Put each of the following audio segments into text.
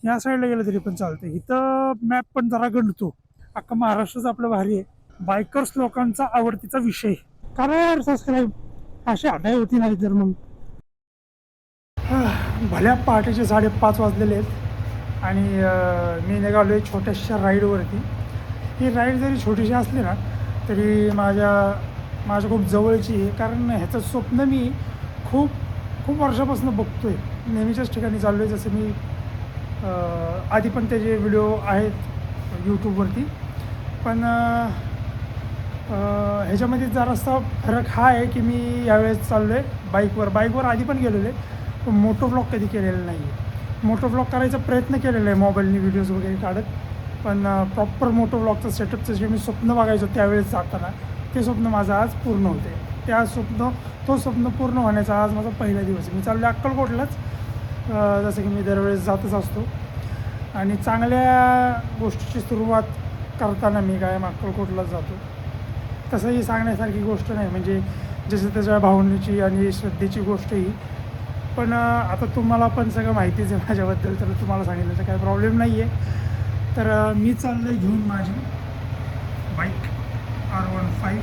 या साईडला गेलं तरी पण चालतं. इथं मॅप पण जरा गणतो. अख्खा महाराष्ट्रच आपलं भारी आहे. बायकर्स लोकांचा आवडतीचा विषय. करा सबस्क्राईब. अशी आठाई होती नाही तर मग भल्या पहाटेचे 5:30 वाजलेले आहेत आणि मी निघालो आहे छोट्याशा राईडवरती. ही राईड जरी छोटीशी असली ना तरी माझ्या खूप जवळची आहे. कारण ह्याचं स्वप्न मी खूप खूप वर्षापासून बघतो आहे. नेहमीच्याच ठिकाणी चाललो आहे. जसं मी आधी पण त्याचे व्हिडिओ आहेत यूट्यूबवरती. पण ह्याच्यामध्ये जरासा फरक हा आहे की मी यावेळेस चाललो आहे बाईकवर आधी पण गेलेलो आहे. पण मोटो व्लॉग कधी केलेला नाही आहे. मोटो व्लॉग करायचा प्रयत्न केलेला आहे मोबाईलने व्हिडिओज वगैरे काढत. पण प्रॉपर मोटो व्लॉगचं सेटअपचं जे मी स्वप्न बघायचो त्यावेळेस जाताना ते स्वप्न माझं आज पूर्ण होते. तो स्वप्न पूर्ण होण्याचा आज माझा पहिला दिवस आहे. मी चाललो आहे अक्कलकोटलाच. जसं की मी दरवेळेस जातच असतो आणि चांगल्या गोष्टीची सुरुवात करताना मी कायम अक्कलकोटलाच जातो. तसंही सांगण्यासारखी गोष्ट नाही, म्हणजे जसं त्याच्या भावनेची आणि श्रद्धेची गोष्ट ही. पण आता तुम्हाला पण सगळं माहितीच आहे माझ्याबद्दल, तर तुम्हाला सांगितलं तर काही प्रॉब्लेम नाही आहे. तर मी चाललो आहे घेऊन माझी बाईक R15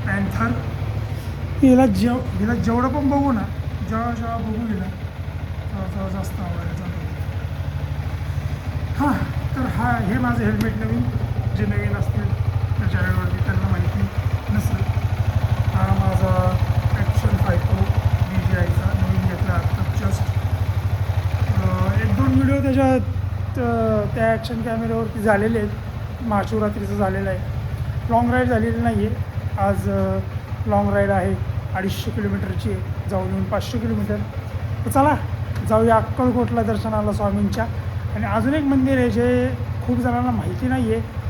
पॅन्थर. हिला जेवढं पण बघू ना, जेव्हा बघू गेला तेव्हा जास्त आवडायला चालू. हां, तर हे माझं हेल्मेट नवीन, जे नवीन असतील त्या चॅनलवरती त्यांना माहिती नसेल. हा माझा ॲक्शन 5 Pro DJIचा नवीन घेतला आता जस्ट. 1-2 व्हिडिओ त्याच्यात त्या ॲक्शन कॅमेऱ्यावरती झालेले आहेत. महाशिवरात्रीचं झालेलं आहे. लाँग राईड झालेली नाही आहे. आज लाँग राईड आहे 250 किलोमीटरची आहे, जाऊन येऊन 500 किलोमीटर. तर चला जाऊया अक्कलकोटला दर्शनाला स्वामींच्या. आणि अजून एक मंदिर आहे जे खूप जणांना माहिती नाही आहे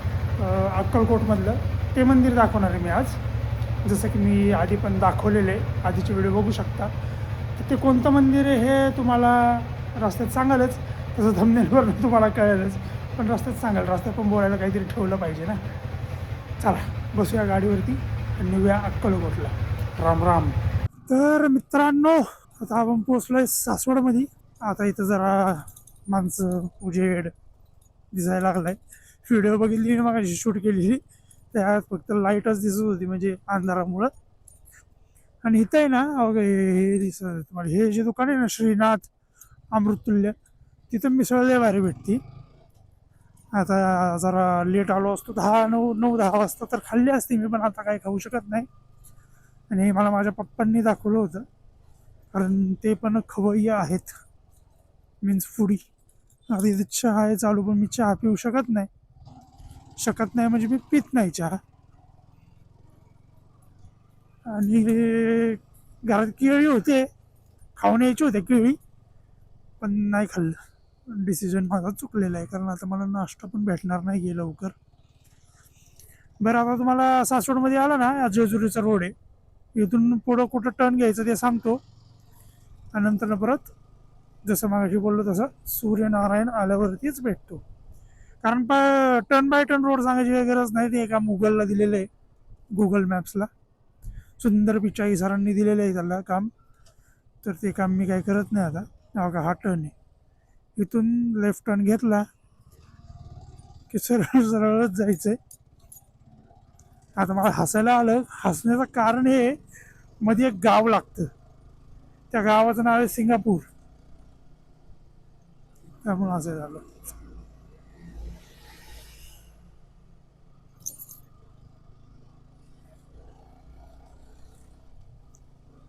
अक्कलकोटमधलं, ते मंदिर दाखवणार आहे मी आज. जसं की मी आधी पण दाखवलेलं आहे, आधीचे व्हिडिओ बघू शकता. तर ते कोणतं मंदिर आहे हे तुम्हाला रस्त्यात सांगालच, तसं थंबनेलवरून तुम्हाला कळेलच. पण रस्त्यात सांगाल, रस्त्यात पण बोलायला काहीतरी ठेवलं पाहिजे ना. चला बसूया गाडीवरती आणि निघूया अक्कलकोटला. राम राम. तर मित्रांनो, आता आपण पोचलो आहे सासवडमध्ये. आता इथं जरा माणसं उजेड दिसायला लागलाय. व्हिडिओ बघितली मग शूट केलेली, त्यात फक्त लाईटच दिसत होती म्हणजे अंधारामुळं. आणि इथं आहे ना हे दिसत तुम्हाला, हे जे दुकान आहे ना श्रीनाथ अमृततुल्य, तिथं मिसळ लय भारी भेटती. आता जरा लेट आलो असतो, 9-10 वाजता तर खाल्ली असती मी, पण आता काही खाऊ शकत नाही. आणि मला माझ्या पप्पांनी दाखवलं होतं, कारण ते पण खवय्ये आहेत, मीन्स फुडी. आता इथे चहा आहे चालू, पण मी चहा पिऊ शकत नाही म्हणजे मी पित नाही चहा. आणि घरात केळी होते, खाऊन यायची होते केळी, पण नाही खाल्लं. डिसिजन माझा चुकलेला आहे, कारण आता मला नाश्ता पण भेटणार नाही आहे लवकर. बरं, आता तुम्हाला सासवडमध्ये आला ना, जेजुरीचा रोड आहे, इथून पुढं कुठं टर्न घ्यायचं ते सांगतो. आणि नंतर परत जसं मागाशी बोललो तसं सूर्यनारायण आल्यावरतीच भेटतो. कारण टर्न बाय टर्न रोड सांगायची काही गरज नाही, ते एका गुगलला दिलेलं आहे, गुगल मॅप्सला. सुंदर पिचाई सरांनी दिलेलं आहे त्याला काम, तर ते काम मी काही करत नाही आता. का हा टर्न आहे, इथून लेफ्ट टर्न घेतला की सरळ सरळच जायचं आहे. आता मला हसायला आलं, हसण्याचं कारण हे, मध्ये एक गाव लागतं, त्या गावाचं नाव आहे सिंगापूर, त्यामुळे असं झालं.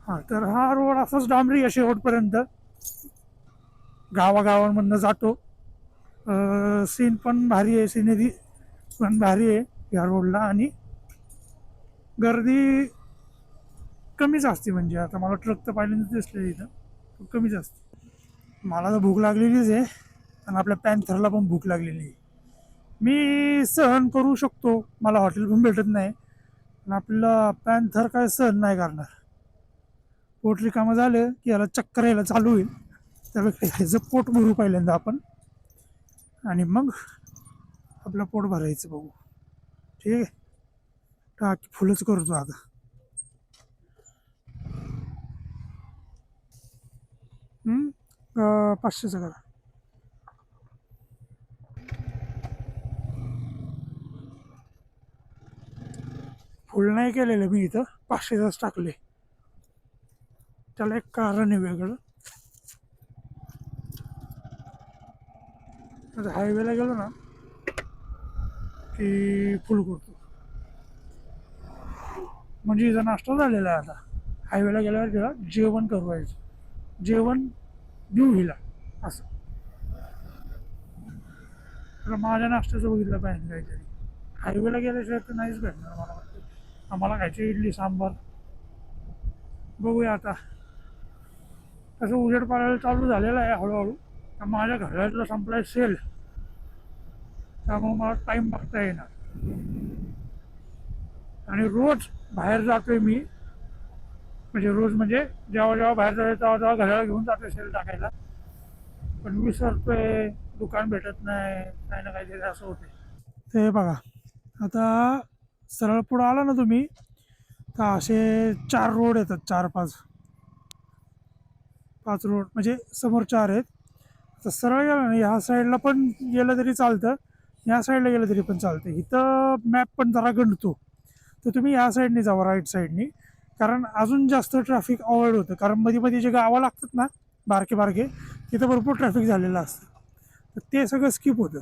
हां, तर हा रोड असाच डांबरी आहे शेवटपर्यंत, गावागावांमधनं जातो. सीन पण भारी आहे, सिनेरी पण भारी आहे या रोडला. आणि गर्दी कमीच असते, म्हणजे आता मला ट्रक तर पहिल्यांदाच दिसले इथं, कमीच असते. मला तर भूक लागलेलीच आहे, आणि आपल्या पॅन्थरला पण भूक लागलेली आहे. मी सहन करू शकतो, मला हॉटेल पण भेटत नाही, पण आपल्याला पॅन्थर काय सहन नाही करणार. पोट रिकामं झालं की याला चक्कर यायला चालू होईल, त्यापेक्षा ह्याचं पोट भरू पहिल्यांदा आपण, आणि मग आपलं पोट भरायचं बघू. ठीक आहे, टाकी फुलच करतो आता. 500चं करा. फुल नाही केलेलं मी इथं, 500च टाकले. त्याला एक कारण आहे वेगळं. आता हायवेला गेलो ना की फुल करतो, म्हणजे इथं नाश्ता झालेला आहे. आता हायवेला गेल्यावर तिला जेवण करवायचं, जेवण देऊ हिला असं. तर माझ्या नाश्त्याचं बघितलं पाहिजे काहीतरी. हायवेला गेल्याशिवाय तर नाहीच भेटणार मला वाटतं. आम्हाला खायची इडली सांबार. बघूया आता, तसं उजेड पडायला चालू झालेलं आहे हळूहळू. माझ्या घरातलं संपलाय सेल, त्यामुळे मला टाईम बघता येणार. आणि रोज बाहेर जातोय मी, म्हणजे रोज म्हणजे जेव्हा जेव्हा बाहेर जायचं तेव्हा तेव्हा घराला घेऊन जातोय सेल टाकायला, पण विसरतोय, दुकान भेटत नाही, काही ना काहीतरी असं होते. ते बघा, आता सरळ पुढं आला ना तुम्ही तर असे 4 रोड येतात, 4-5 रोड, म्हणजे समोर 4 आहेत. तर सरळ गेलं ना, ह्या साईडला पण गेलं तरी चालतं, ह्या साईडला गेलं तरी पण चालतं. इथं मॅप पण जरा गणतो, तर तुम्ही ह्या साईडने जावं, राईट साईडनी, कारण अजून जास्त ट्रॅफिक अवॉइड होतं. कारण मध्ये मध्ये जे गावं लागतात ना बारके बारके, तिथं भरपूर ट्रॅफिक झालेलं असतं, तर ते सगळं स्किप होतं.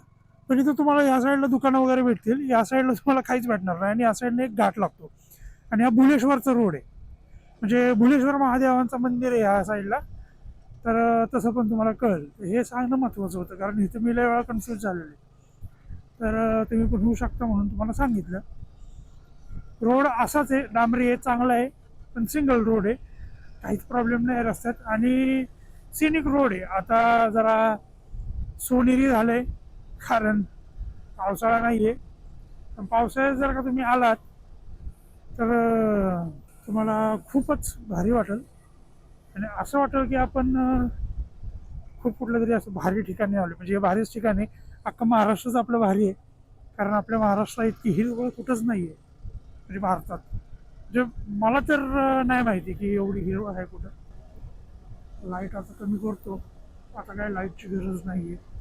पण इथं तुम्हाला या साईडला दुकानं वगैरे भेटतील, या साईडला तुम्हाला काहीच भेटणार नाही. आणि या साईडने एक घाट लागतो, आणि हा भुलेश्वरचा रोड आहे, म्हणजे भुलेश्वर महादेवांचं मंदिर आहे ह्या साईडला. तर तसं पण तुम्हाला कळेल, हे सांगणं महत्त्वाचं होतं, कारण इथं मी लय वेळा कन्फ्यूज झालेले. तर तुम्ही पण होऊ शकता म्हणून तुम्हाला सांगितलं. रोड असाच आहे, डांबरी आहे, चांगला आहे, पण सिंगल रोड आहे, काहीच प्रॉब्लेम नाही रस्त्यात. आणि सिनिक रोड आहे. आता जरा सोनेरी झालंय, कारण पावसाळा नाही आहे. पण पावसाळ्यात जर का तुम्ही आलात तर तुम्हाला खूपच भारी वाटेल, आणि असं वाटेल की आपण खूप कुठलं तरी असं भारी ठिकाणी आलो. म्हणजे हे भारीच ठिकाण आहे, अख्खा महाराष्ट्रच आपलं भारी आहे, कारण आपल्या महाराष्ट्रात इतकी हिरवळ कुठंच नाही आहे, म्हणजे भारतात. म्हणजे मला तर नाही माहिती की एवढी हिरवळ आहे कुठं. लाईट आता कमी करतो, आता काय लाईटची गरज नाही आहे,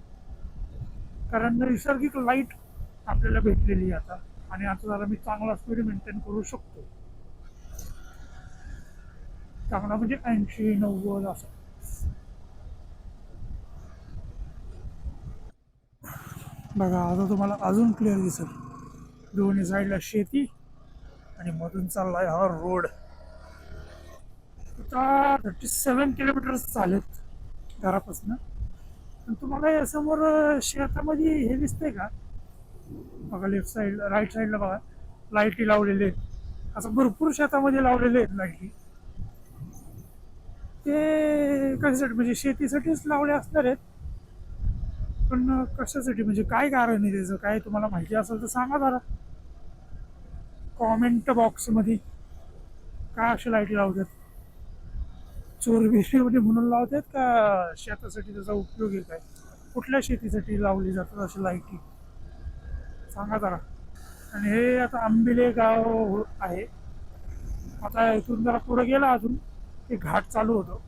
कारण नैसर्गिक लाईट आपल्याला भेटलेली आहे आता. आणि आता जरा मी चांगला स्पीड मेंटेन करू शकतो, चांगला म्हणजे 80-90 असं. बघा, आता तुम्हाला अजून क्लिअर दिसेल, दोन्ही साईडला शेती, आणि मधून चाललाय हा रोड. आता 37 किलोमीटर चालेत घरापासून. पण तुम्हाला या समोर शेतामध्ये हे दिसतंय का? बघा, लेफ्ट साईड, राईट साईडला बघा, लाईटी लावलेले आहेत. असं भरपूर शेतामध्ये लावलेले आहेत लाईटी. ते कशासाठी, म्हणजे शेतीसाठीच लावले असणार आहेत, पण कशासाठी, म्हणजे काय कारण आहे त्याचं, काय तुम्हाला माहिती असेल तर सांगा जरा कॉमेंट बॉक्समध्ये. काय अशा लाईटी लावतात, चोर बिरीमध्ये म्हणून लावतात का शेतासाठी त्याचा उपयोग आहे, काय कुठल्या शेतीसाठी लावली जातात अशा लाईटी, सांगा जरा. आणि हे आता आंबिले गाव आहे. आता इथून जरा पुढे गेला अजून ते घाट चालू होतो.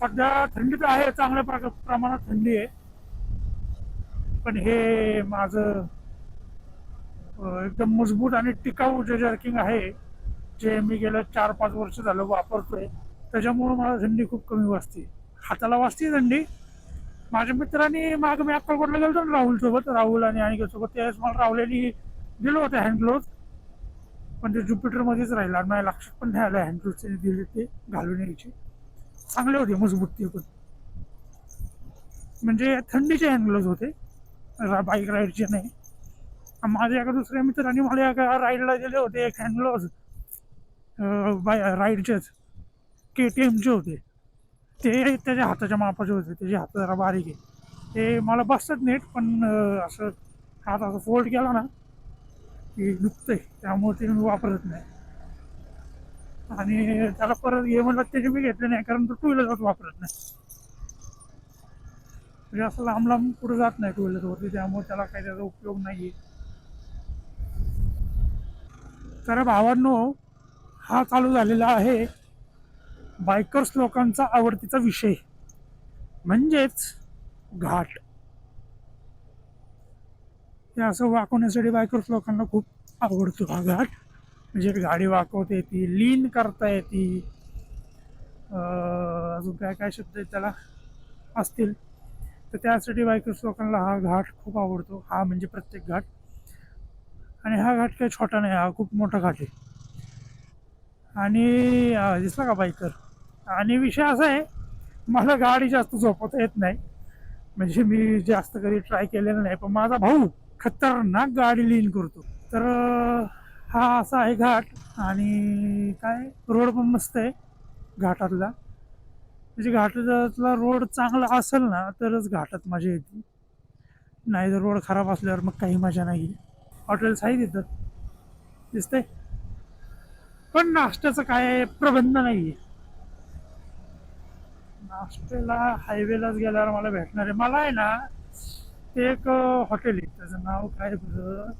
सध्या थंडी तर आहे, चांगल्या प्रमाणात थंडी आहे, पण हे माझं एकदम मजबूत आणि टिकाऊ जे जर्किंग आहे, जे मी गेल्या 4-5 वर्ष झालं वापरतोय, त्याच्यामुळं मला थंडी खूप कमी वाजते. हाताला वाजते थंडी. माझ्या मित्रांनी माग मी अक्कलकोटला गेलो ना राहुल सोबत, राहुल आणि अनिकेत सोबत, त्यावेळेस मला राहुल्यानी दिलं होतं हँड ग्लोव्ज, पण ते ज्युपिटरमध्येच राहिलं आणि माझ्या लक्षात पण नाही आलं हँड ग्लोव्जचे दिले ते घालून यायचे. चांगले होते, मजबूत ते पण, म्हणजे थंडीचे हँड ग्लोव्ज होते, बाईक राईडचे नाही. माझ्या एका दुसऱ्या मित्रांनी मला एका राईडला दिले होते एक हँड ग्लोव्ज, राईडचेच KTMचे होते. ते त्याच्या हाताच्या मापाचे होते, त्याचे हात जरा बारीक आहे, ते मला बसतात नीट, पण असं हात असं फोल्ड केला ना की दुखतंय, त्यामुळे ते मी वापरत नाही. आणि त्याला परत घे म्हणलं त्याचे मी घेतले नाही, कारण तो 2 व्हीलरच वापरत नाही, म्हणजे असं लांब लांब पुढे जात नाही 2 व्हीलरवरती, त्यामुळे त्याला काही त्याचा उपयोग नाही आहे. तर भावांनो, हा चालू झालेला आहे बायकर्स लोकांचा आवडतीचा विषय, म्हणजेच घाट. हे असं वाकवण्यासाठी बायकर्स लोकांना खूप आवडतो हा घाट. म्हणजे गाडी वाकवता येते, लीन करता येते, अजून काय काय शब्द आहेत त्याला असतील. तर त्यासाठी बायकर्स लोकांना हा घाट खूप आवडतो. हा म्हणजे प्रत्येक घाट. आणि हा घाट काही छोटा नाही, हा खूप मोठा घाट आहे. आणि दिसला का बायकर. आणि विषय असा आहे, मला गाडी जास्त झोपवता येत नाही. म्हणजे मी जास्त कधी ट्राय केलेलं नाही, पण माझा भाऊ खतरनाक गाडी लीन करतो. तर हा असा आहे घाट. आणि काय रोड पण मस्त आहे घाटातला. म्हणजे घाटातला रोड चांगला असेल ना तरच घाटात मजा येते, नाही तर रोड खराब असल्यावर मग काही मजा नाही. हॉटेल्स आहे तिथं दिसतंय, पण नाश्त्याचं काय प्रबंध नाहीये. नाश्त्याला हायवेलाच गेल्यावर मला भेटणार आहे. मला आहे ना ते एक हॉटेल आहे, त्याचं नाव काय बरं,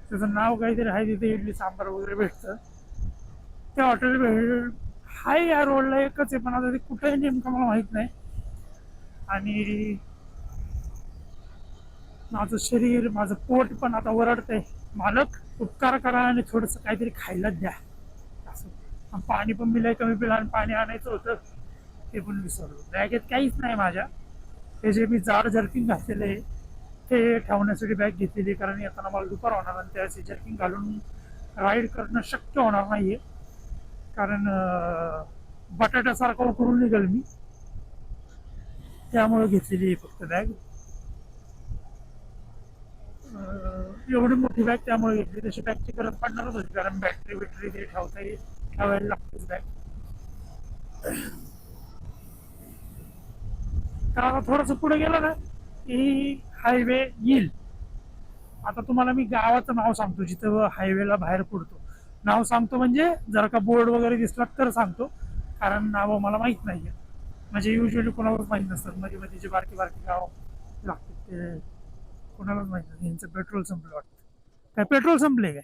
त्याचं नाव काहीतरी आहे, तिथे इडली सांबार वगैरे भेटतं. ते हॉटेल भेट हाय या रोडला एकच आहे, पण आता ते कुठे आहे नेमकं मला माहित नाही. आणि माझं शरीर, माझं पोट पण आता ओरडतंय, मालक उपकार करा आणि थोडंसं काहीतरी खायला द्या असं. आणि पाणी पण मी लय कमी पिलं, आणि पाणी आणायचं होतं ते पण विसरलो. बॅगेत काहीच नाही माझ्या. ते जे मी जाड जर्किंग घातलेलं आहे ते ठेवण्यासाठी बॅग घेतलेली, कारण येताना मला दुपार होणार आणि त्याचे जर्किंग घालून राईड करणं शक्य होणार नाहीये. कारण बटाट्यासारखं उकरून निघेल मी, त्यामुळे घेतलेली आहे फक्त बॅग. एवढी मोठी बॅग त्यामुळे घेतली, तशी बॅगची गरज पडणारच होती, कारण बॅटरी बिटरी ते ठेवायला लागतेच बॅग. तर आता थोडंसं पुढे गेलं ना की हायवे येईल. आता तुम्हाला मी गावाचं नाव सांगतो जिथं हायवेला बाहेर पडतो. नाव सांगतो म्हणजे जर का बोर्ड वगैरे दिसला तर सांगतो, कारण नावं मला माहीत नाही. म्हणजे युजली कोणालाच माहीत नसतात, मध्ये मध्ये जे बारकी बारकी गाव लागतात ते कोणालाच माहीत नाही. यांचं पेट्रोल संपलं वाटतं. काय पेट्रोल संपले काय?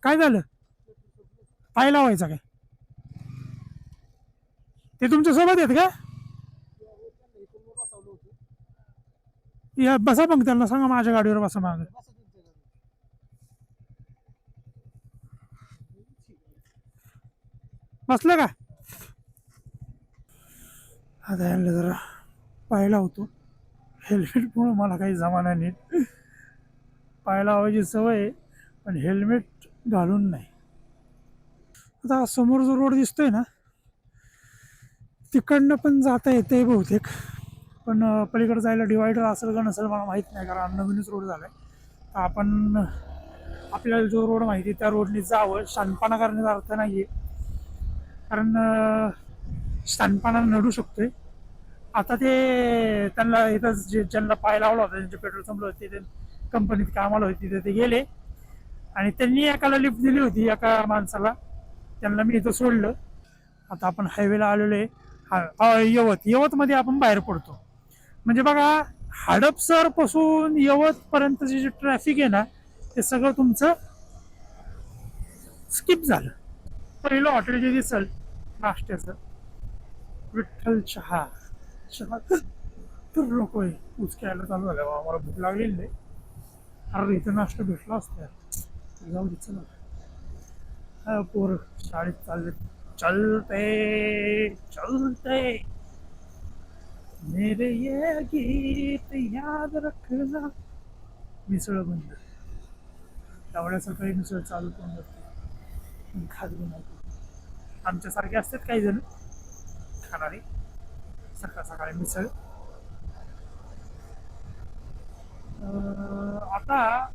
काय झालं? पाय लावायचा काय? ते तुमच्या सोबत आहेत का? या बसा, मग त्यांना सांगा माझ्या गाडीवर बसा माग. बसलं का? आता यांना जरा पाय लावतो. हेल्मेटमुळे मला काही जमाना नीट. पाय लावायची सवय आहे, पण हेल्मेट घालून नाही. आता समोर जो रोड दिसतोय ना तिकडनं पण जाता येते बहुतेक, पण पलीकडे जायला डिवायडर असेल का नसेल मला माहीत नाही, कारण नवीनच रोड झालाय. तर आपण आपल्याला जो रोड माहिती त्या रोडने जावं. शानपणा करण्याचा अर्थ नाहीये, कारण शानपणा नडू शकतोय. आता ते त्यांना इथं जे ज्यांना पाय लावला होता, त्यांचे पेट्रोल संपलं होते, ते कंपनीत कामाला होते, तिथे ते गेले आणि त्यांनी एकाला लिफ्ट दिली होती, एका माणसाला. त्यांना मी इथं सोडलं. आता आपण हायवेला आलेलो आहे. यवत मध्ये आपण बाहेर पडतो. म्हणजे बघा, हडपसर पासून यवत पर्यंतचे जे ट्रॅफिक आहे ना ते सगळं तुमचं स्किप झालं. पहिलं हॉटेल जे दिसल नाश्त्याचं, विठ्ठल चहा. चहा तर नकोय, उचक्यायला चालू झालं. मला भूक लागलेली नाही. अरे इथं नाश्ता भेटला असता, जाऊ दे चला. पोर शाळेत चालले. चलते चलते मेरे ये गीत याद रखना. मिसळ बंद. एवढ्या सकाळी मिसळ चालू करून जाते, खात बनवतो. आमच्यासारखे असतात काही जण खाणारे, सकाळ सकाळी मिसळ. आता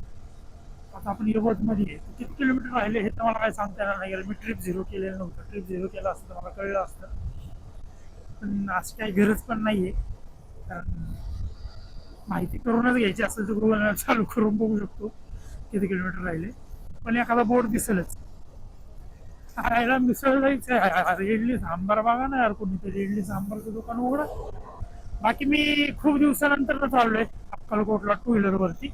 आता आपण यवतमध्ये किती किलोमीटर राहिले हे तर मला काय सांगता येणार नाही. मी ट्रिप झिरो केलेलं नव्हतं. ट्रिप झिरो केलं असतं तर मला कळलं असतं, पण असं काही गरज पण नाहीये. कारण माहिती करूनच घ्यायची असेल तर गुगल मॅप चालू करून बघू शकतो किती किलोमीटर राहिले. पण एखादा बोर्ड दिसेलच. खायला मिसळ जायचं आहे, इडली सांबार बघा ना यार, कोणीतरी इडली सांबारचं दुकान उघडा. बाकी मी खूप दिवसानंतर चाललोय अक्कलकोटला टू व्हीलर वरती.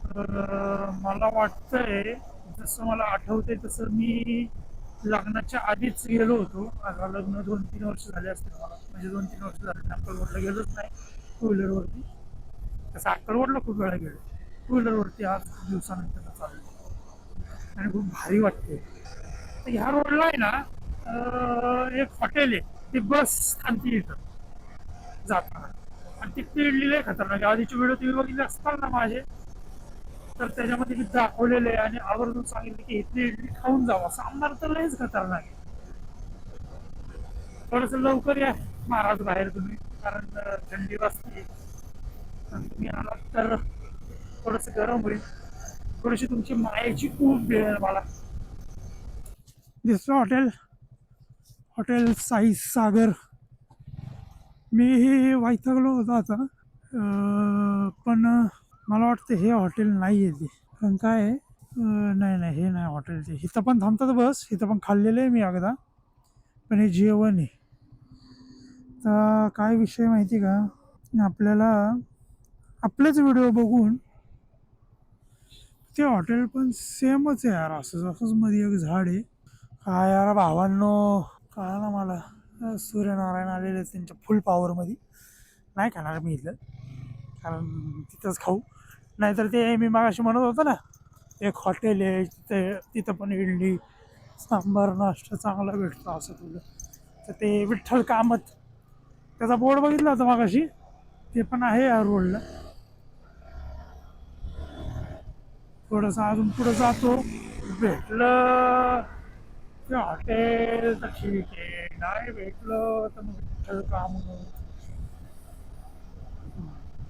तर मला वाटतंय, जसं मला आठवतंय तसं मी लग्नाच्या आधीच गेलो होतो. आता लग्न 2-3 वर्ष झाले असतील मला, म्हणजे 2-3 वर्ष झाले अक्कलकोटला गेलोच नाही टू व्हीलरवरती. तसं अक्कलकोटला खूप वेळा गेलो. टू व्हीलरवरती आज खूप दिवसानंतर चाललो आणि खूप भारी वाटते. तर ह्या रोडला आहे ना एक हॉटेल आहे, ती बस थांबती इथं जाताना. आणि तिथे इडली लय खतरनाक. आधीचे व्हिडिओ तुम्ही बघितले असताल ना माझे, तर त्याच्यामध्ये मी दाखवलेलं आहे आणि आवर्जून सांगितलं की इथली इडली खाऊन जावा. सांबार तर लयच खतरनाक आहे. थोडस लवकर या महाराज बाहेर तुम्ही, कारण थंडी वाजते. तुम्ही आलात तर थोडस गरम होईल, थोडीशी तुमची मायेची ऊब मिळेल मला. दिसलं हॉटेल, हॉटेल साई सागर. मी हे वैतागलो होतो आता, पण मला वाटतं हे हॉटेल नाही आहे ते. पण काय आहे, नाही नाही हे नाही हॉटेल ते. इथं पण थांबतात बस, इथं पण खाल्लेलं आहे मी एकदा, पण हे जेवण आहे. तर काय विषय माहिती का, आपल्याला आपलेच व्हिडिओ बघून ते हॉटेल पण सेमच आहे यार. असंच मध्ये एक झाड आहे. काय यार भावांनो, कळा ना मला. सूर्यनारायण आलेले आहेत त्यांच्या फुल पॉवरमध्ये. नाही खाणार मी इथलं, कारण तिथंच खाऊ. नाहीतर ते मी मागाशी म्हणत होतो ना, एक हॉटेल आहे तिथे, तिथं पण इडली सांबार नाश्ता चांगला भेटतो असं तुला. तर ते विठ्ठल कामत, त्याचा बोर्ड बघितला होता मागाशी, ते पण आहे या रोडला. थोडंसं अजून पुढं जातो, भेटलं ते हॉटेल तर ठीक आहे, नाही भेटलं तर मग विठ्ठल कामत.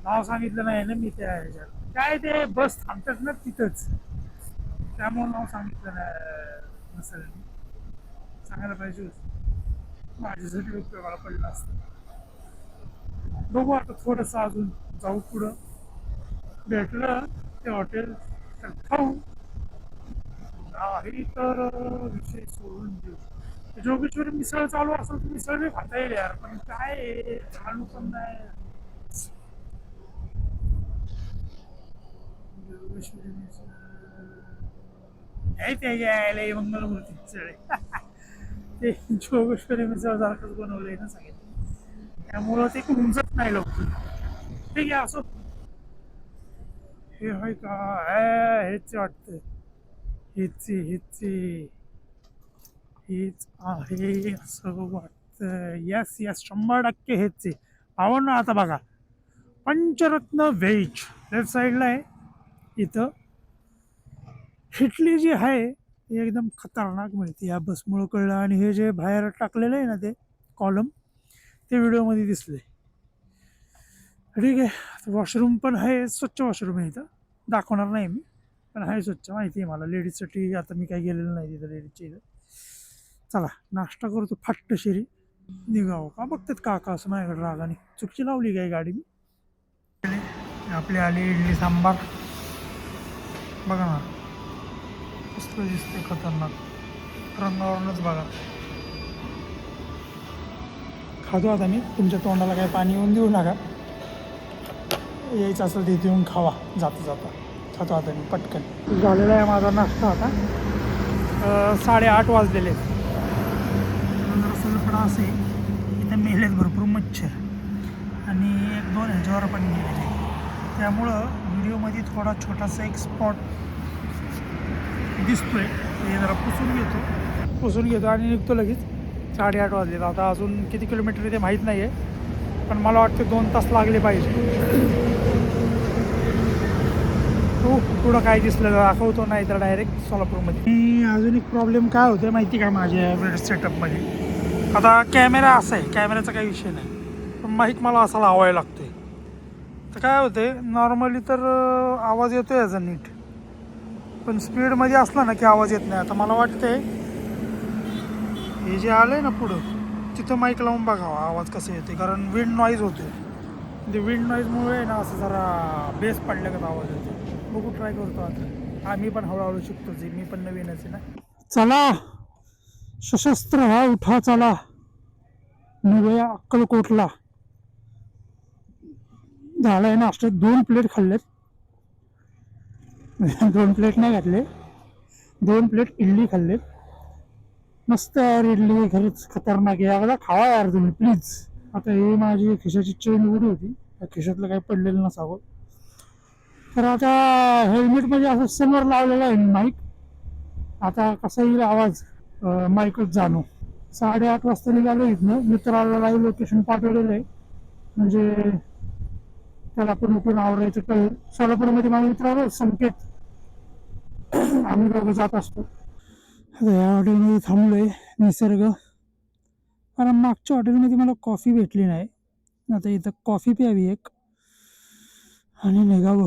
नाव सांगितलं नाही ना मी त्या ह्याच्यात. काय ते बस थांबतात ना तिथंच, त्यामुळे नाव सांगितलं नाही नसेल. सांगायला पाहिजे होतं, माझ्यासाठी उपयोगाला पडलं असतं. बघू आता थोडंसं अजून जाऊ पुढं, भेटलं ते हॉटेल तर खाऊ, नाही तर विषय सोडून देऊ. जोगेश्वरी मिसळ चालू असेल तर मिसळ बी खाता येईल यार, पण काय आहे, चालू पण नाही. जोगेश्वरी मिसळ आहे ते यायला मंगलमूर्ती मिसळ आहे. ते जोगेश्वरी मिसळ सारखंच बनवलंय ना सांगितलं, त्यामुळं ते उमजत नाही लवकर. ठीक आहे असो. हे आहे का, हेच वाटतं, हेच हेच आहे असं वाटतं. यस यस, 100% हेच आहे. आवड ना. आता बघा, पंचरत्न व्हेज लेफ्ट साईडला आहे. इथं इडली जी आहे ती एकदम खतरनाक मिळते, या बसमुळं कळलं. आणि हे जे बाहेर टाकलेलं आहे ना ते कॉलम, ते व्हिडिओमध्ये दिसले. ठीक आहे. वॉशरूम पण आहे, स्वच्छ वॉशरूम आहे इथं, दाखवणार नाही मी, पण आहे स्वच्छ. माहिती आहे मला लेडीजसाठी. आता मी काय गेलेलं नाही तिथं लेडीजच्या इथं. चला नाश्ता करतो फाट्टशिरी, निघावं का बघतात काका असं माझ्याकडे रागाने. चुकची लावली काय गाडी मी. आपली आली इडली सांबार, बघा ना कसलं दिसते खतरनाक, रंगावरूनच बघा. खातो आता मी, तुमच्या तोंडाला काही पाणी येऊन देऊ नका. यायचं असेल तिथे येऊन खावा जाता जाता. खातो आता मी पटकन. झालेला आहे माझा नाश्ता आता. 8:30 वाजलेले. रसलपडा असे इथं मेलेत भरपूर मच्छर, आणि 1-2 ह्याच्यावर पण गेलेले. त्यामुळं व्हिडिओमध्ये थोडा छोटासा एक स्पॉट दिसतोय, ते जरा पुसून घेतो आणि निघतो लगेच. 8:30 वाजलेत. आता अजून किती किलोमीटर ते माहीत नाही आहे, पण मला वाटतं 2 तास लागले पाहिजे. हो, पुढं काय दिसलं दाखवतो, नाही तर डायरेक्ट सोलापूरमध्ये. आणि अजून एक प्रॉब्लेम काय होतं माहिती का माझ्या सेटअपमध्ये. आता कॅमेरा असा आहे, कॅमेऱ्याचा काही विषय नाही, पण माईक मला असा लावायला लागतो आहे. तर काय होते, नॉर्मली तर आवाज येतो याचा नीट, पण स्पीडमध्ये असला ना की आवाज येत नाही. आता मला वाटतंय हे जे आलं आहे ना पुढं, तिथं माईक लावून बघावा आवाज कसं येते, कारण विंड नॉईज होतो. ते विंड नॉईजमुळे ना असं जरा बेस पडल्या का आवाज येतो. बघू, ट्राय करतो आता. आम्ही पण हळूहळू शिकतो, जे मी पण नवीनच आहे ना. चला सशस्त्र हा उठा, चला निघूया अक्कलकोटला. झालंय नाश्ता, 2 प्लेट खाल्लेत. 2 प्लेट नाही घातले, 2 प्लेट इडली खाल्लेत. मस्त यार इडली, खरंच खतरनाक आहे. एकदा खावा यार तुम्ही प्लीज. आता हे माझी खिशाची चेन उघडी होती, त्या खिशातलं काही पडलेलं नसावं. तर आता हेल्मेटमध्ये असं समोर लावलेलं आहे माईक. आता कसा येईल आवाज माईकच जाणो. 8:30 वाजता निघालो इथनं. मित्राला लाईव्ह लोकेशन पाठवलेलं आहे, म्हणजे त्याला पण उठून आवरायचं कळेल. सोलापूरमध्ये माझा मित्र आहे संकेत, आम्ही दोघं जात असतो. आता या हॉटेलमध्ये थांबलोय निसर्ग, कारण मागच्या हॉटेलमध्ये मला कॉफी भेटली नाही. आता इथं कॉफी प्यावी एक आणि निघावं,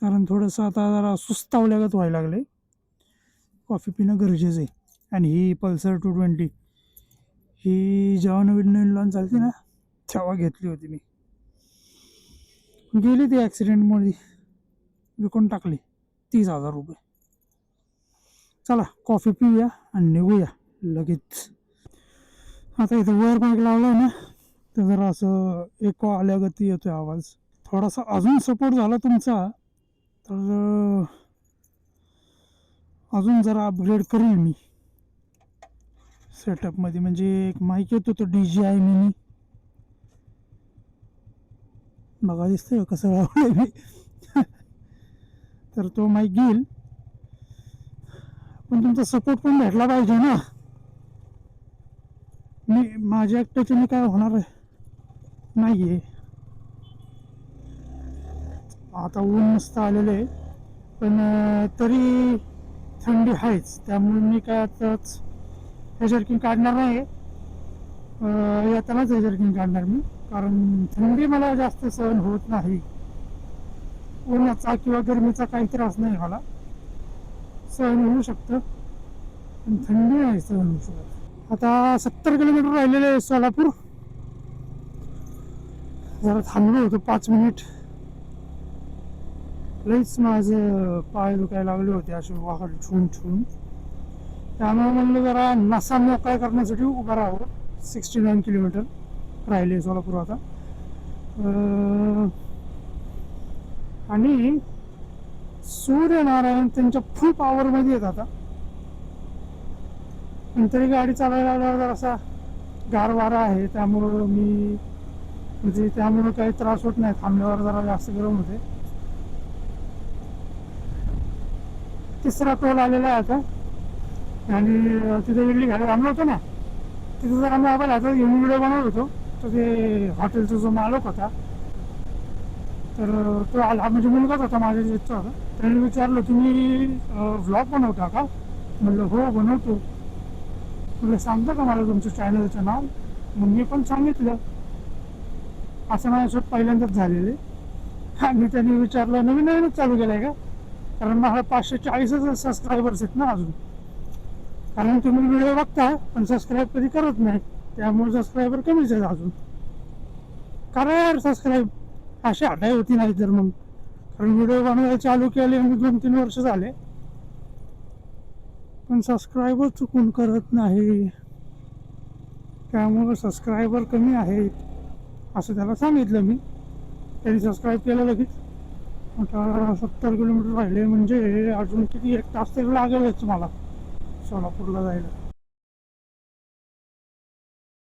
कारण थोडंसं आता जरा सुस्तावल्यागत व्हायला लागले. कॉफी पिणं गरजेचं आहे. आणि ही पल्सर 220 ही जेव्हा नवीन नवीन लॉन्च झाली ना तेव्हा घेतली होती मी. गेली ती ॲक्सिडेंटमध्ये, विकून टाकली 30,000 रुपये. चला कॉफी पिऊया आणि निघूया लगेच. आता इथं वर माईक लावला ना तर जरा असं एको आल्यागती येतोय आवाज. थोडासा अजून सपोर्ट झाला तुमचा तर अजून जरा अपग्रेड करेल मी सेटअपमध्ये. म्हणजे एक माईक येतो तो DJI मिनी, बघा दिसतंय कसं लावलंय मी. तर तो माईक घेईल, पण तुमचा सपोर्ट पण भेटला पाहिजे ना. मी माझ्या एकट्याच्याने काय होणार नाही आहे. आता ऊन मस्त आलेलं आहे, पण तरी थंडी आहेच, त्यामुळे मी काय आताच हे जर्किंग काढणार नाही. येतानाच हे जर्किंग काढणार मी, कारण थंडी मला जास्त सहन होत नाही. उन्हाचा किंवा गरमीचा काही त्रास नाही मला, सहन होऊ शकतं, पण थंडी नाही सहन होऊ शकत. आता 70 किलोमीटर राहिलेले आहे सोलापूर. जरा थांबलो होतो 5 मिनिट, लईच माझं पाय दुखायला लागले होते असे वाकड छून छून. त्यामुळे म्हणलं जरा नसा मोकळा करण्यासाठी उभं राहावं. 69 किलोमीटर राहिले सोलापूर आता. आणि सूर्यनारायण त्यांच्या फुल पॉवरमध्ये येत आता. तरी गाडी चालायला लागल्यावर जरासा गार वारा आहे, त्यामुळं मी म्हणजे त्यामुळं काही त्रास होत नाही. थांबल्यावर जरा जास्त गरम होते. तिसरा टोल आलेला आहे आता, आणि तिथे इडली घ्यायला थांबलो होतो ना, तिथे जरा मोबाईल हातात घेऊन व्हिडिओ बनवत होतो. तर ते हॉटेलचा जो मालक होता तर तो आला, म्हणजे मुलगाच होता माझ्या जिथचा होता. त्याने विचारलं तुम्ही व्लॉग बनवता का? म्हणलं हो बनवतो. म्हणलं सांगता का मला तुमचं चॅनलचं नाव? मग मी पण सांगितलं. असं माझ्यासोबत पहिल्यांदाच झालेले. आणि त्यांनी विचारलं नवीन नवीनच चालू केलं आहे का? कारण मला 540च सबस्क्रायबर्स आहेत ना अजून. कारण तुम्ही व्हिडिओ बघता पण सबस्क्राईब कधी करत नाही, त्यामुळे सबस्क्रायबर कमीच आहेत अजून. करा यार सबस्क्राईब, अशी हटाई होती नाही तर मग. कारण व्हिडिओ बनवायला चालू केले म्हणजे 2-3 वर्ष झाले, पण सबस्क्रायबर चुकून करत नाही. त्यामुळे सबस्क्रायबर कमी आहेत असं त्याला सांगितलं मी. त्यांनी सबस्क्राईब केलं लगेच. आता 70 किलोमीटर राहिले, म्हणजे अजून किती 1 तास तरी लागेलच मला सोलापूरला जायला.